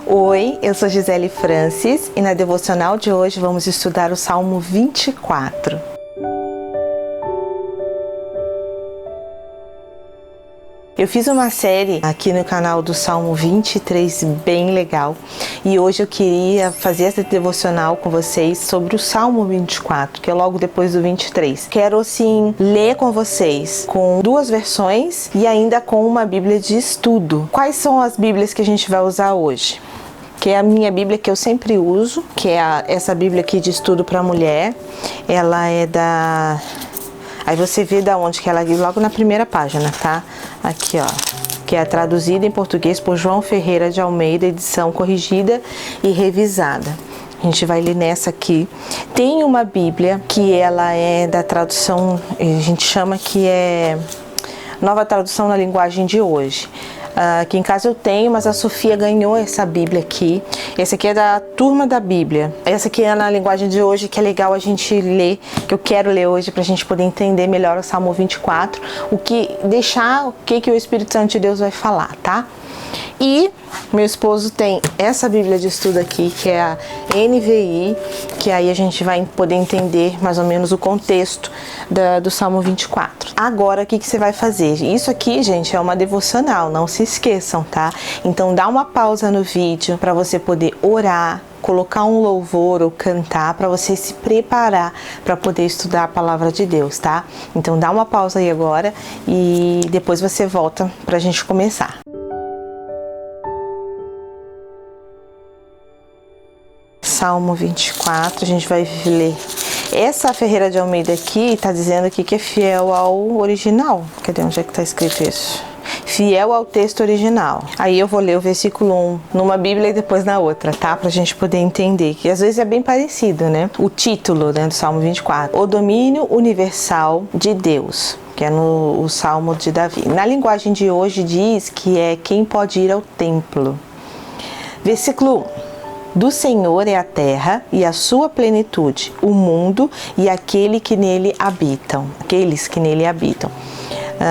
Oi, eu sou Gisele Francis e na devocional de hoje vamos estudar o Salmo 24. Eu fiz uma série aqui no canal do Salmo 23 bem legal e hoje eu queria fazer essa devocional com vocês sobre o Salmo 24, que é logo depois do 23. Quero assim ler com vocês com duas versões e ainda com uma Bíblia de estudo. Quais são as Bíblias que a gente vai usar hoje? Que é a minha Bíblia que eu sempre uso, que é essa Bíblia aqui de estudo para mulher. Ela é da... Aí você vê da onde que ela é, logo na primeira página, tá? Aqui, ó. Que é traduzida em português por João Ferreira de Almeida, edição corrigida e revisada. A gente vai ler nessa aqui. Tem uma Bíblia que ela é da tradução, a gente chama que é Nova Tradução na Linguagem de Hoje. Aqui em casa eu tenho, mas a Sofia ganhou essa Bíblia aqui. Essa aqui é da Turma da Bíblia. Essa aqui é na linguagem de hoje, que é legal a gente ler, que eu quero ler hoje pra gente poder entender melhor o Salmo 24, o que o Espírito Santo de Deus vai falar, tá? E meu esposo tem essa Bíblia de estudo aqui, que é a NVI, que aí a gente vai poder entender mais ou menos o contexto do Salmo 24. Agora, o que você vai fazer? Isso aqui, gente, é uma devocional, não se esqueçam, tá? Então, dá uma pausa no vídeo para você poder orar, colocar um louvor ou cantar para você se preparar para poder estudar a palavra de Deus, tá? Então, dá uma pausa aí agora e depois você volta pra gente começar. Salmo 24, a gente vai ler. Essa Ferreira de Almeida aqui está dizendo aqui que é fiel ao original. Cadê? Onde é que está escrito isso? Fiel ao texto original. Aí eu vou ler o versículo 1 numa Bíblia e depois na outra, tá? Pra gente poder entender, que às vezes é bem parecido, né? O título, né, do Salmo 24. O domínio universal de Deus, que é o Salmo de Davi. Na linguagem de hoje diz que é quem pode ir ao templo. Versículo 1. Do Senhor é a terra e a sua plenitude, o mundo e aqueles que nele habitam.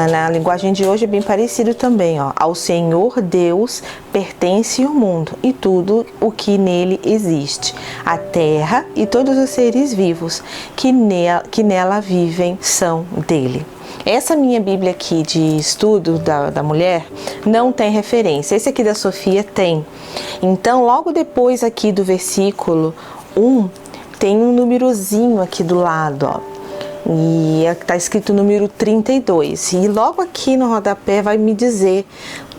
Na linguagem de hoje é bem parecido também, ó. Ao Senhor Deus pertence o mundo e tudo o que nele existe. A terra e todos os seres vivos que nela vivem são dele. Essa minha Bíblia aqui de estudo da mulher não tem referência. Esse aqui da Sofia tem. Então, logo depois aqui do versículo 1, tem um númerozinho aqui do lado, ó. E está escrito número 32. E logo aqui no rodapé vai me dizer...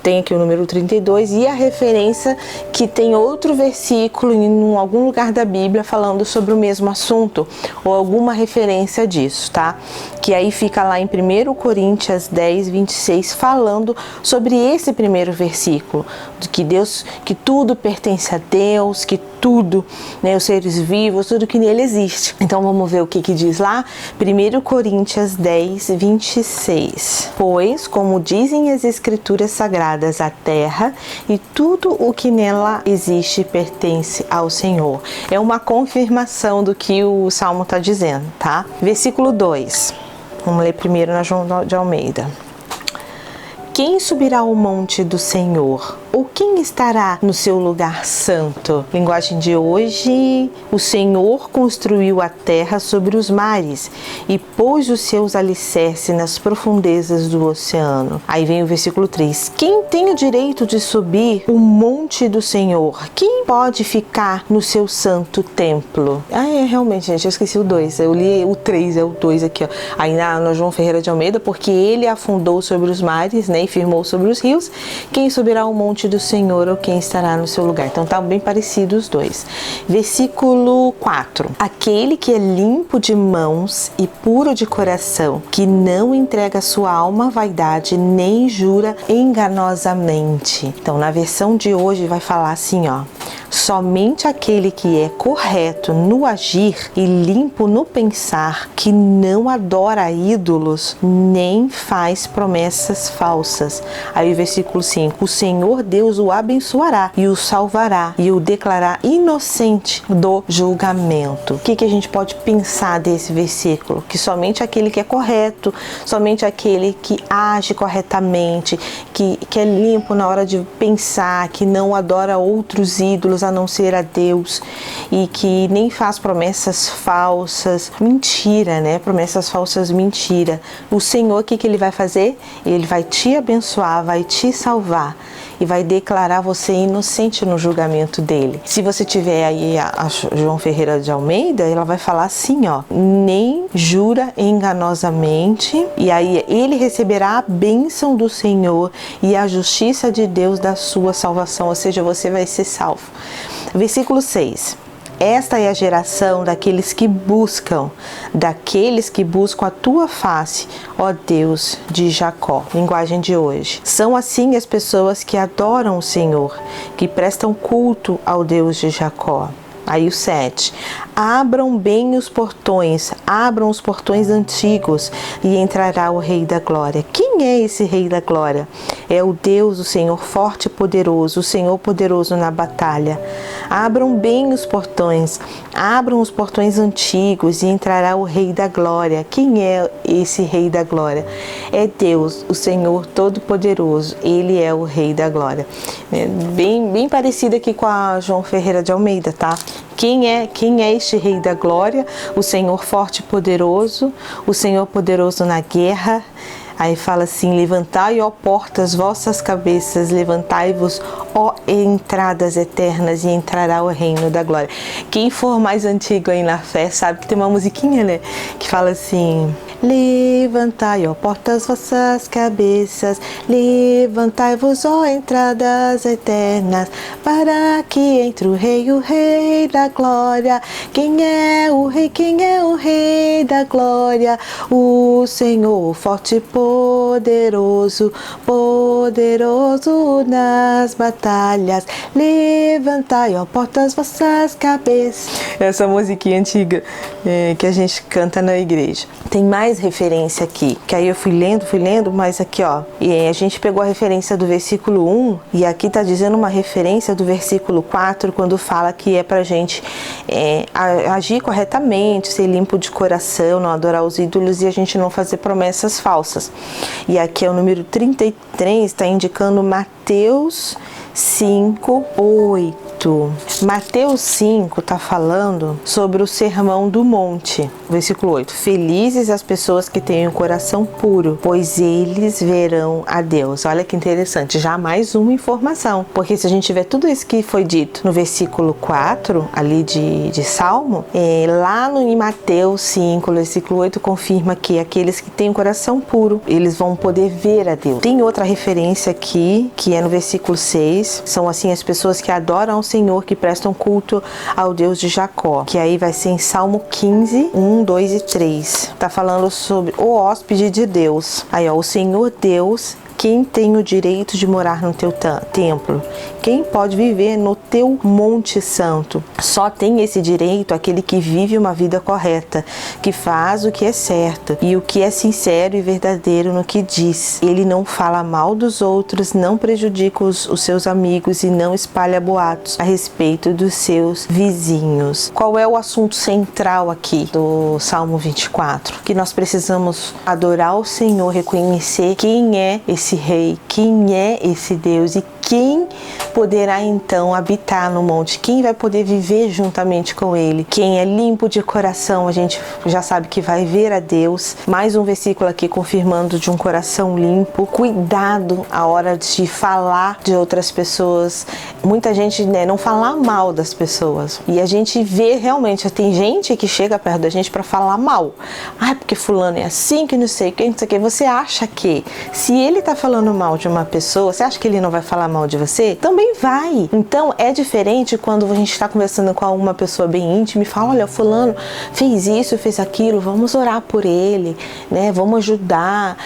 Tem aqui o número 32 e a referência que tem outro versículo em algum lugar da Bíblia falando sobre o mesmo assunto ou alguma referência disso, tá? Que aí fica lá em 1 Coríntios 10, 26 falando sobre esse primeiro versículo, de que tudo pertence a Deus, que tudo, né, os seres vivos, tudo que nele existe. Então vamos ver o que diz lá, 1 Coríntios 10, 26. Pois, como dizem as Escrituras Sagradas, a terra e tudo o que nela existe pertence ao Senhor. É uma confirmação do que o Salmo está dizendo, tá? Versículo 2. Vamos ler primeiro na João de Almeida. Quem subirá ao monte do Senhor? Ou quem estará no seu lugar santo? Linguagem de hoje, o Senhor construiu a terra sobre os mares e pôs os seus alicerces nas profundezas do oceano. Aí vem o versículo 3. Quem tem o direito de subir o monte do Senhor? Quem pode ficar no seu santo templo? Realmente, gente, eu esqueci o 2. Eu li o 3, é o 2 aqui, ó. Aí na João Ferreira de Almeida, porque ele afundou sobre os mares, né, e firmou sobre os rios. Quem subirá ao monte do Senhor ou quem estará no seu lugar? Então tá bem parecido os dois. Versículo 4. Aquele que é limpo de mãos e puro de coração, que não entrega sua alma à vaidade, nem jura enganosamente. Então na versão de hoje vai falar assim, ó. Somente aquele que é correto no agir e limpo no pensar, que não adora ídolos, nem faz promessas falsas. Aí o versículo 5, o Senhor Deus o abençoará e o salvará e o declarará inocente do julgamento. O que a gente pode pensar desse versículo? Que somente aquele que é correto, somente aquele que age corretamente, que é limpo na hora de pensar, que não adora outros ídolos a não ser a Deus e que nem faz promessas falsas, mentira, né? Promessas falsas, mentira. O Senhor, o que ele vai fazer? Ele vai te abençoar, vai te salvar e vai declarar você inocente no julgamento dele. Se você tiver aí a João Ferreira de Almeida, ela vai falar assim, ó, nem jura enganosamente, e aí ele receberá a bênção do Senhor e a justiça de Deus da sua salvação, ou seja, você vai ser salvo. Versículo 6. Esta é a geração daqueles que buscam a tua face, ó Deus de Jacó. Linguagem de hoje. São assim as pessoas que adoram o Senhor, que prestam culto ao Deus de Jacó. Aí o 7. Abram bem os portões, abram os portões antigos e entrará o Rei da Glória. Quem é esse Rei da Glória? É o Deus, o Senhor forte e poderoso, o Senhor poderoso na batalha. Abram bem os portões, abram os portões antigos e entrará o Rei da Glória. Quem é esse Rei da Glória? É Deus, o Senhor Todo-Poderoso. Ele é o Rei da Glória. É bem parecido aqui com a João Ferreira de Almeida, tá? Quem é este Rei da Glória? O Senhor forte e poderoso, o Senhor poderoso na guerra. Aí fala assim, levantai, ó portas, vossas cabeças, levantai-vos, ó entradas eternas, e entrará o reino da glória. Quem for mais antigo aí na fé sabe que tem uma musiquinha, né? Que fala assim, levantai, ó portas, vossas cabeças, levantai-vos, ó entradas eternas, para que entre o Rei da Glória. Quem é o Rei? Quem é o Rei da Glória? O Senhor forte e poderoso, poderoso nas batalhas. Levantai, ó portas, vossas cabeças. Essa musiquinha antiga que a gente canta na igreja. Tem mais referência aqui, que aí eu fui lendo, mas aqui ó, e a gente pegou a referência do versículo 1 e aqui tá dizendo uma referência do versículo 4, quando fala que é pra gente agir corretamente, ser limpo de coração, não adorar os ídolos e a gente não fazer promessas falsas. E aqui é o número 33, está indicando Mateus 5:8. Mateus 5 está falando sobre o Sermão do Monte. Versículo 8. Felizes as pessoas que têm o coração puro, pois eles verão a Deus. Olha que interessante, já mais uma informação. Porque se a gente tiver tudo isso que foi dito no versículo 4, ali de Salmo, lá em Mateus 5, versículo 8, confirma que aqueles que têm o coração puro, eles vão poder ver a Deus. Tem outra referência aqui, que é no versículo 6. São assim as pessoas que adoram ao Senhor, que prestam culto ao Deus de Jacó, que aí vai ser em Salmo 15, 1, 2 e 3. Tá falando sobre o hóspede de Deus. Aí ó, o Senhor Deus, quem tem o direito de morar no teu templo? Quem pode viver no teu monte santo? Só tem esse direito aquele que vive uma vida correta, que faz o que é certo e o que é sincero e verdadeiro no que diz. Ele não fala mal dos outros, não prejudica os seus amigos e não espalha boatos a respeito dos seus vizinhos. Qual é o assunto central aqui do Salmo 24? Que nós precisamos adorar o Senhor, reconhecer quem é esse Rei, quem é esse Deus e quem poderá então habitar no monte? Quem vai poder viver juntamente com ele? Quem é limpo de coração, a gente já sabe que vai ver a Deus. Mais um versículo aqui confirmando de um coração limpo. Cuidado a hora de falar de outras pessoas. Muita gente, né, não falar mal das pessoas. E a gente vê realmente, tem gente que chega perto da gente para falar mal. Porque fulano é assim, que não sei o que, não sei o que. Você acha que se ele tá falando mal de uma pessoa, você acha que ele não vai falar mal mal de você, também vai. Então é diferente quando a gente está conversando com alguma pessoa bem íntima e fala, olha, fulano fez isso, fez aquilo, vamos orar por ele, né? Vamos ajudar,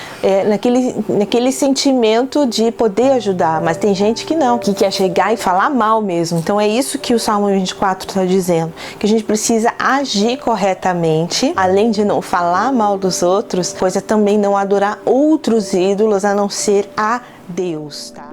naquele sentimento de poder ajudar. Mas tem gente que não, que quer chegar e falar mal mesmo. Então é isso que o Salmo 24 está dizendo, que a gente precisa agir corretamente, além de não falar mal dos outros, pois é também não adorar outros ídolos a não ser a Deus, tá?